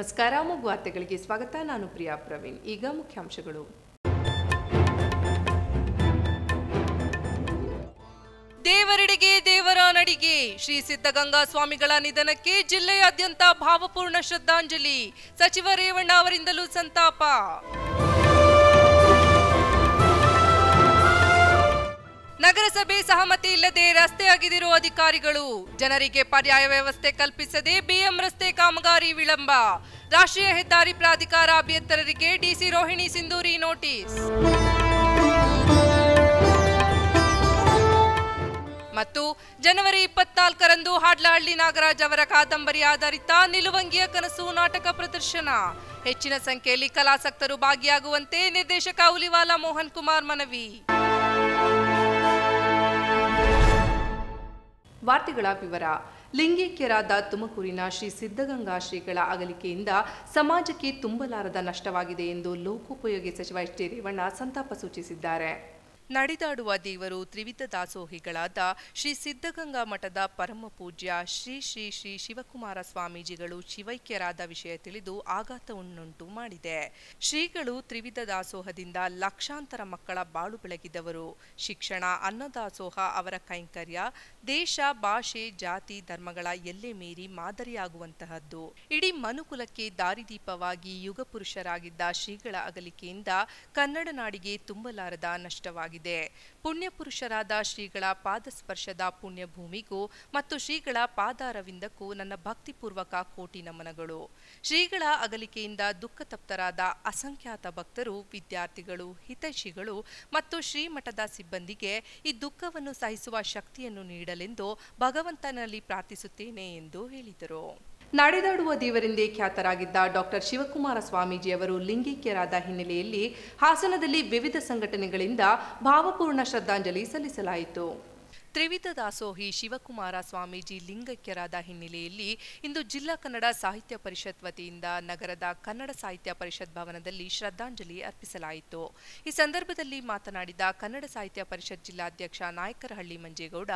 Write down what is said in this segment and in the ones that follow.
ನಮಸ್ಕಾರ. ಮೂಗು ವಾರ್ತೆಗಳಿಗೆ ಸ್ವಾಗತ. ನಾನು ಪ್ರಿಯಾ ಪ್ರವೀಣ್. ಈಗ ಮುಖ್ಯಾಂಶಗಳು. ದೇವರೆಡೆಗೆ ದೇವರ ನಡಿಗೆ. ಶ್ರೀ ಸಿದ್ಧಗಂಗಾ ಸ್ವಾಮಿಗಳ ನಿಧನಕ್ಕೆ ಜಿಲ್ಲೆಯಾದ್ಯಂತ ಭಾವಪೂರ್ಣ ಶ್ರದ್ಧಾಂಜಲಿ. ಸಚಿವ ರೇವಣ್ಣ ಅವರಿಂದಲೂ ಸಂತಾಪ. ನಗರಸಭೆ ಸಹಮತಿ ಇಲ್ಲದೆ ರಸ್ತೆ ಅಗೆದಿರುವ ಅಧಿಕಾರಿಗಳು. ಜನರಿಗೆ ಪರ್ಯಾಯ ವ್ಯವಸ್ಥೆ ಕಲ್ಪಿಸದೆ ಬಿಎಂ ರಸ್ತೆ ಕಾಮಗಾರಿ ವಿಳಂಬ. ರಾಷ್ಟ್ರೀಯ ಹೆದ್ದಾರಿ ಪ್ರಾಧಿಕಾರ ಅಭ್ಯರ್ಥರಿಗೆ ಡಿಸಿ ರೋಹಿಣಿ ಸಿಂಧೂರಿ ನೋಟಿಸ್. ಮತ್ತು ಜನವರಿ 24ರಂದು ಹಾಡ್ಲಹಳ್ಳಿ ನಾಗರಾಜ್ ಅವರ ಕಾದಂಬರಿ ಆಧಾರಿತ ನಿಲುವಂಗಿಯ ಕನಸು ನಾಟಕ ಪ್ರದರ್ಶನ. ಹೆಚ್ಚಿನ ಸಂಖ್ಯೆಯಲ್ಲಿ ಕಲಾಸಕ್ತರು ಭಾಗಿಯಾಗುವಂತೆ ನಿರ್ದೇಶಕ ಹುಲಿವಾಲ ಮೋಹನ್ ಕುಮಾರ್ ಮನವಿ. ವಾರ್ತೆಗಳ ವಿವರ. ಲಿಂಗೈಕ್ಯರಾದ ತುಮಕೂರಿನ ಶ್ರೀ ಸಿದ್ಧಗಂಗಾ ಶ್ರೀಗಳ ಅಗಲಿಕೆಯಿಂದ ಸಮಾಜಕ್ಕೆ ತುಂಬಲಾರದ ನಷ್ಟವಾಗಿದೆ ಎಂದು ಲೋಕೋಪಯೋಗಿ ಸಚಿವ ಎಚ್ ಡಿ ರೇವಣ್ಣ ಸಂತಾಪ ಸೂಚಿಸಿದ್ದಾರೆ. ನಡೆದಾಡುವ ದೇವರು ತ್ರಿವಿಧ ದಾಸೋಹಿಗಳಾದ ಶ್ರೀ ಸಿದ್ಧಗಂಗಾ ಮಠದ ಪರಮ ಪೂಜ್ಯ ಶ್ರೀ ಶ್ರೀ ಶ್ರೀ ಶಿವಕುಮಾರ ಸ್ವಾಮೀಜಿಗಳು ಶಿವೈಕ್ಯರಾದ ವಿಷಯ ತಿಳಿದು ಆಘಾತವನ್ನುಂಟು ಮಾಡಿದೆ. ಶ್ರೀಗಳು ತ್ರಿವಿಧ ದಾಸೋಹದಿಂದ ಲಕ್ಷಾಂತರ ಮಕ್ಕಳ ಬಾಳು ಬೆಳಗಿದವರು. ಶಿಕ್ಷಣ, ಅನ್ನದಾಸೋಹ ಅವರ ಕೈಂಕರ್ಯ ದೇಶ, ಭಾಷೆ, ಜಾತಿ, ಧರ್ಮಗಳ ಎಲ್ಲೆ ಮೀರಿ ಮಾದರಿಯಾಗುವಂತಹದ್ದು. ಇಡೀ ಮನುಕುಲಕ್ಕೆ ದಾರಿದೀಪವಾಗಿ ಯುಗಪುರುಷರಾಗಿದ್ದ ಶ್ರೀಗಳ ಅಗಲಿಕೆಯಿಂದ ಕನ್ನಡ ನಾಡಿಗೆ ತುಂಬಲಾರದ ನಷ್ಟವಾಗಿದೆ. ಪುಣ್ಯಪುರುಷರಾದ ಶ್ರೀಗಳ ಪಾದಸ್ಪರ್ಶದ ಪುಣ್ಯಭೂಮಿಗೂ ಮತ್ತು ಶ್ರೀಗಳ ಪಾದಾರವಿಂದಕ್ಕೂ ನನ್ನ ಭಕ್ತಿಪೂರ್ವಕ ಕೋಟಿ ನಮನಗಳು. ಶ್ರೀಗಳ ಅಗಲಿಕೆಯಿಂದ ದುಃಖತಪ್ತರಾದ ಅಸಂಖ್ಯಾತ ಭಕ್ತರು, ವಿದ್ಯಾರ್ಥಿಗಳು, ಹಿತೈಷಿಗಳು ಮತ್ತು ಶ್ರೀಮಠದ ಸಿಬ್ಬಂದಿಗೆ ಈ ದುಃಖವನ್ನು ಸಹಿಸುವ ಶಕ್ತಿಯನ್ನು ನೀಡಲೆಂದು ಭಗವಂತನಲ್ಲಿ ಪ್ರಾರ್ಥಿಸುತ್ತೇನೆ ಎಂದು ಹೇಳಿದರು. ನಡೆದಾಡುವ ದೇವರೆಂದೇ ಖ್ಯಾತರಾಗಿದ್ದ ಡಾಕ್ಟರ್ ಶಿವಕುಮಾರ ಸ್ವಾಮೀಜಿಯವರು ಲಿಂಗೈಕ್ಯರಾದ ಹಿನ್ನೆಲೆಯಲ್ಲಿ ಹಾಸನದಲ್ಲಿ ವಿವಿಧ ಸಂಘಟನೆಗಳಿಂದ ಭಾವಪೂರ್ಣ ಶ್ರದ್ಧಾಂಜಲಿ ಸಲ್ಲಿಸಲಾಯಿತು. ತ್ರಿವಿಧ ದಾಸೋಹಿ ಶಿವಕುಮಾರ ಸ್ವಾಮೀಜಿ ಲಿಂಗೈಕ್ಯರಾದ ಹಿನ್ನೆಲೆಯಲ್ಲಿ ಇಂದು ಜಿಲ್ಲಾ ಕನ್ನಡ ಸಾಹಿತ್ಯ ಪರಿಷತ್ ವತಿಯಿಂದ ನಗರದ ಕನ್ನಡ ಸಾಹಿತ್ಯ ಪರಿಷತ್ ಭವನದಲ್ಲಿ ಶ್ರದ್ಧಾಂಜಲಿ ಅರ್ಪಿಸಲಾಯಿತು. ಈ ಸಂದರ್ಭದಲ್ಲಿ ಮಾತನಾಡಿದ ಕನ್ನಡ ಸಾಹಿತ್ಯ ಪರಿಷತ್ ಜಿಲ್ಲಾಧ್ಯಕ್ಷ ನಾಯಕರಹಳ್ಳಿ ಮಂಜೇಗೌಡ,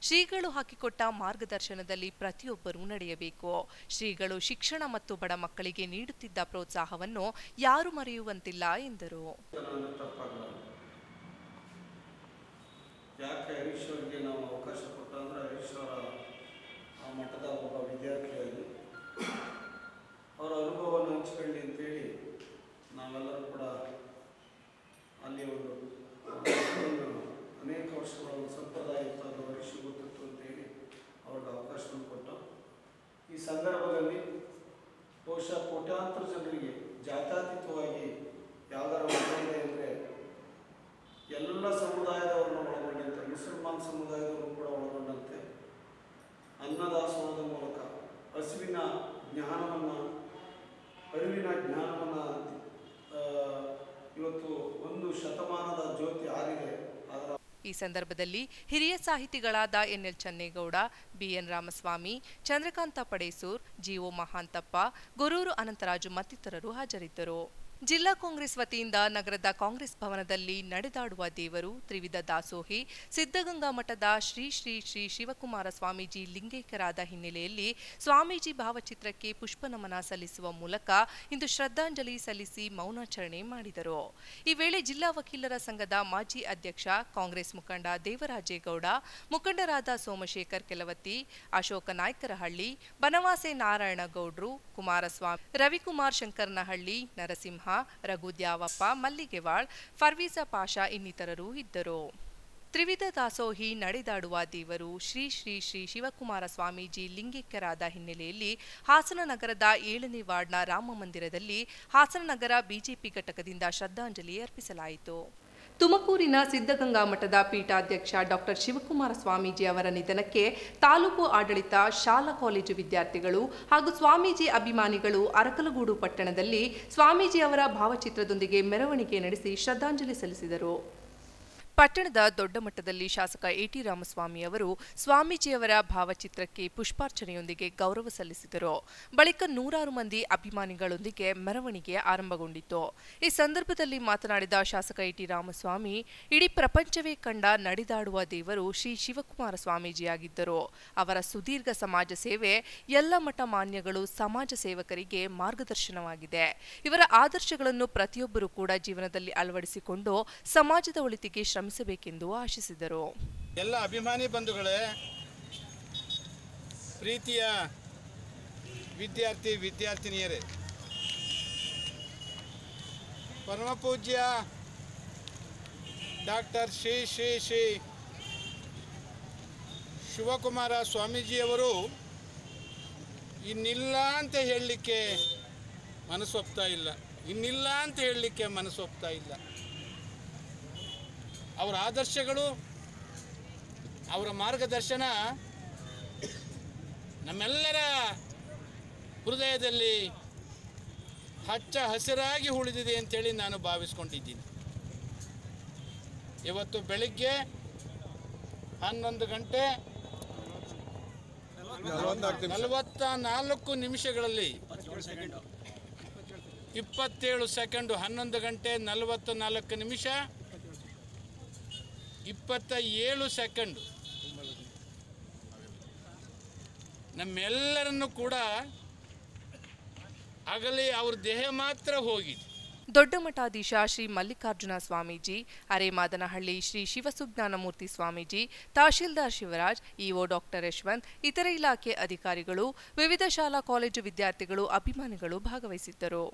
ಶ್ರೀಗಳು ಹಾಕಿಕೊಟ್ಟ ಮಾರ್ಗದರ್ಶನದಲ್ಲಿ ಪ್ರತಿಯೊಬ್ಬರೂ ನಡೆಯಬೇಕು. ಶ್ರೀಗಳು ಶಿಕ್ಷಣ ಮತ್ತು ಬಡ ಮಕ್ಕಳಿಗೆ ನೀಡುತ್ತಿದ್ದ ಪ್ರೋತ್ಸಾಹವನ್ನು ಯಾರು ಮರೆಯುವಂತಿಲ್ಲ ಎಂದರು. ಯಾಕೆ ಹರೀಶ್ವರಿಗೆ ನಾವು ಅವಕಾಶ ಕೊಟ್ಟ ಅಂದರೆ ಹರೀಶ್ವರ ಆ ಮಠದ ಒಬ್ಬ ವಿದ್ಯಾರ್ಥಿಯಾಗಿ ಅವರ ಅನುಭವವನ್ನು ಹಂಚ್ಕೊಳ್ಳಿ ಅಂತೇಳಿ ನಾವೆಲ್ಲರೂ ಕೂಡ ಅಲ್ಲಿ ಒಂದು ಅನೇಕ ವರ್ಷಗಳ ಒಂದು ಸಂಪ್ರದಾಯ ಇತ್ತು, ಅದು ಹರೀಶ್ ಗೊತ್ತಿತ್ತು ಅಂತೇಳಿ ಅವ್ರಿಗೆ ಅವಕಾಶವನ್ನು ಕೊಟ್ಟು ಈ ಸಂದರ್ಭದಲ್ಲಿ ಬಹುಶಃ ಕೋಟ್ಯಾಂತರ ಜನರಿಗೆ ಜಾತ್ಯತೀತವಾಗಿ ಯಾವ್ದಾರ ಇದೆ ಅಂದರೆ ಎಲ್ಲ ಸಮುದಾಯದವರನ್ನು ಒಳಗೊಂಡಂತೆ, ಮುಸಲ್ಮಾನ್ ಸಮುದಾಯದವರು ಕೂಡ ಒಳಗೊಂಡಂತೆ ಅನ್ನದಾಸೋಹದ ಮೂಲಕ ಅರಿವಿನ ಜ್ಞಾನವನ್ನು ಇವತ್ತು ಒಂದು ಶತಮಾನದ ಜ್ಯೋತಿ ಆರಿದೆ. ಈ ಸಂದರ್ಭದಲ್ಲಿ ಹಿರಿಯ ಸಾಹಿತಿಗಳಾದ NL Channegowda, BN Ramaswamy, Chandrakanta Padesur, GO Mahantappa, Gorur Anantharaju ಮತ್ತಿತರರು ಹಾಜರಿದ್ದರು. ಜಿಲ್ಲಾ ಕಾಂಗ್ರೆಸ್ ವತಿಯಿಂದ ನಗರದ ಕಾಂಗ್ರೆಸ್ ಭವನದಲ್ಲಿ ನಡೆದಾಡುವ ದೇವರು ತ್ರಿವಿಧ ದಾಸೋಹಿ ಸಿದ್ಧಗಂಗಾ ಮಠದ ಶ್ರೀ ಶ್ರೀ ಶ್ರೀ ಶಿವಕುಮಾರ ಸ್ವಾಮೀಜಿ ಲಿಂಗೈಕ್ಯರಾದ ಹಿನ್ನೆಲೆಯಲ್ಲಿ ಸ್ವಾಮೀಜಿ ಭಾವಚಿತ್ರಕ್ಕೆ ಪುಷ್ಪನಮನ ಸಲ್ಲಿಸುವ ಮೂಲಕ ಇಂದು ಶ್ರದ್ಧಾಂಜಲಿ ಸಲ್ಲಿಸಿ ಮೌನಾಚರಣೆ ಮಾಡಿದರು. ಈ ವೇಳೆ ಜಿಲ್ಲಾ ವಕೀಲರ ಸಂಘದ ಮಾಜಿ ಅಧ್ಯಕ್ಷ ಕಾಂಗ್ರೆಸ್ ಮುಖಂಡ ದೇವರಾಜೇಗೌಡ, ಮುಖಂಡರಾದ ಸೋಮಶೇಖರ್ ಕೆಲವತ್ತಿ, ಅಶೋಕ ನಾಯ್ಕರಹಳ್ಳಿ, ಬನವಾಸೆ ನಾರಾಯಣಗೌಡ್ರು, ಕುಮಾರಸ್ವಾಮಿ, ರವಿಕುಮಾರ್ ಶಂಕರನಹಳ್ಳಿ, ನರಸಿಂಹ, ರಘು ದ್ಯಾವಪ್ಪ, ಮಲ್ಲಿಗೆವಾಳ್, ಫರ್ವೀಜಾ ಪಾಷಾ ಇನ್ನಿತರರು ಇದ್ದರು. ತ್ರಿವಿಧ ದಾಸೋಹಿ ನಡೆದಾಡುವ ದೇವರು ಶ್ರೀ ಶ್ರೀ ಶ್ರೀ ಶಿವಕುಮಾರ ಸ್ವಾಮೀಜಿ ಲಿಂಗೈಕ್ಯರಾದ ಹಿನ್ನೆಲೆಯಲ್ಲಿ ಹಾಸನ ನಗರದ 7ನೇ ವಾರ್ಡ್ನ ರಾಮ ಮಂದಿರದಲ್ಲಿ ಹಾಸನ ನಗರ ಬಿಜೆಪಿ ಘಟಕದಿಂದ ಶ್ರದ್ಧಾಂಜಲಿ ಅರ್ಪಿಸಲಾಯಿತು. ತುಮಕೂರಿನ ಸಿದ್ಧಗಂಗಾ ಮಠದ ಪೀಠಾಧ್ಯಕ್ಷ ಡಾಕ್ಟರ್ ಶಿವಕುಮಾರ ಸ್ವಾಮೀಜಿ ಅವರ ನಿಧನಕ್ಕೆ ತಾಲೂಕು ಆಡಳಿತ, ಶಾಲಾ ಕಾಲೇಜು ವಿದ್ಯಾರ್ಥಿಗಳು ಹಾಗೂ ಸ್ವಾಮೀಜಿ ಅಭಿಮಾನಿಗಳು ಅರಕಲಗೂಡು ಪಟ್ಟಣದಲ್ಲಿ ಸ್ವಾಮೀಜಿ ಅವರ ಭಾವಚಿತ್ರದೊಂದಿಗೆ ಮೆರವಣಿಗೆ ನಡೆಸಿ ಶ್ರದ್ಧಾಂಜಲಿ ಸಲ್ಲಿಸಿದರು. ಪಟ್ಟಣದ ದೊಡ್ಡ ಮಟ್ಟದಲ್ಲಿ ಶಾಸಕ ಎಟಿ ರಾಮಸ್ವಾಮಿ ಅವರು ಸ್ವಾಮೀಜಿಯವರ ಭಾವಚಿತ್ರಕ್ಕೆ ಪುಷ್ಪಾರ್ಚನೆಯೊಂದಿಗೆ ಗೌರವ ಸಲ್ಲಿಸಿದರು. ಬಳಿಕ ನೂರಾರು ಮಂದಿ ಅಭಿಮಾನಿಗಳೊಂದಿಗೆ ಮೆರವಣಿಗೆ ಆರಂಭಗೊಂಡಿತು. ಈ ಸಂದರ್ಭದಲ್ಲಿ ಮಾತನಾಡಿದ ಶಾಸಕ ಎಟಿ ರಾಮಸ್ವಾಮಿ, ಇಡೀ ಪ್ರಪಂಚವೇ ಕಂಡ ನಡೆದಾಡುವ ದೇವರು ಶ್ರೀ ಶಿವಕುಮಾರ ಸ್ವಾಮೀಜಿಯಾಗಿದ್ದರು. ಅವರ ಸುದೀರ್ಘ ಸಮಾಜ ಸೇವೆ ಎಲ್ಲ ಮಠ ಮಾನ್ಯಗಳು ಸಮಾಜ ಸೇವಕರಿಗೆ ಮಾರ್ಗದರ್ಶನವಾಗಿದೆ. ಇವರ ಆದರ್ಶಗಳನ್ನು ಪ್ರತಿಯೊಬ್ಬರೂ ಕೂಡ ಜೀವನದಲ್ಲಿ ಅಳವಡಿಸಿಕೊಂಡು ಸಮಾಜದ ಒಳಿತಿಗೆ ಶ್ರಮಿಸಬೇಕೆಂದು ಆಶಿಸಿದರು. ಎಲ್ಲ ಅಭಿಮಾನಿ ಬಂಧುಗಳೇ, ಪ್ರೀತಿಯ ವಿದ್ಯಾರ್ಥಿನಿಯರೇ, ಪರಮಪೂಜ್ಯ ಡಾಕ್ಟರ್ ಶ್ರೀ ಶ್ರೀ ಶ್ರೀ ಶಿವಕುಮಾರ ಸ್ವಾಮೀಜಿಯವರು ಇನ್ನಿಲ್ಲ ಅಂತ ಹೇಳಲಿಕ್ಕೆ ಮನಸ್ಸೊಪ್ತಾ ಇಲ್ಲ. ಅವರ ಆದರ್ಶಗಳು, ಅವರ ಮಾರ್ಗದರ್ಶನ ನಮ್ಮೆಲ್ಲರ ಹೃದಯದಲ್ಲಿ ಹಚ್ಚ ಹಸಿರಾಗಿ ಉಳಿದಿದೆ ಅಂತೇಳಿ ನಾನು ಭಾವಿಸ್ಕೊಂಡಿದ್ದೀನಿ. ಇವತ್ತು ಬೆಳಿಗ್ಗೆ 11 ಗಂಟೆ 44 ನಿಮಿಷಗಳಲ್ಲಿ 27 ಸೆಕೆಂಡು, 11 ಗಂಟೆ 44 ನಿಮಿಷ 27 ಸೆಕೆಂಡು ನಮ್ಮೆಲ್ಲರನ್ನು ಕೂಡ ಆಗಲೇ ಅವ್ರ ದೇಹ ಮಾತ್ರ ಹೋಗಿದೆ. ದೊಡ್ಡ ಮಠಾಧೀಶ ಶ್ರೀ ಮಲ್ಲಿಕಾರ್ಜುನ ಸ್ವಾಮೀಜಿ, ಅರೇಮಾದನಹಳ್ಳಿ ಶ್ರೀ ಶಿವಸುಜ್ಞಾನಮೂರ್ತಿ ಸ್ವಾಮೀಜಿ, ತಹಶೀಲ್ದಾರ್ ಶಿವರಾಜ್, ಇಒ ಡಾಕ್ಟರ್ ಯಶವಂತ್, ಇತರೆ ಇಲಾಖೆ ಅಧಿಕಾರಿಗಳು, ವಿವಿಧ ಶಾಲಾ ಕಾಲೇಜು ವಿದ್ಯಾರ್ಥಿಗಳು, ಅಭಿಮಾನಿಗಳು ಭಾಗವಹಿಸಿದ್ದರು.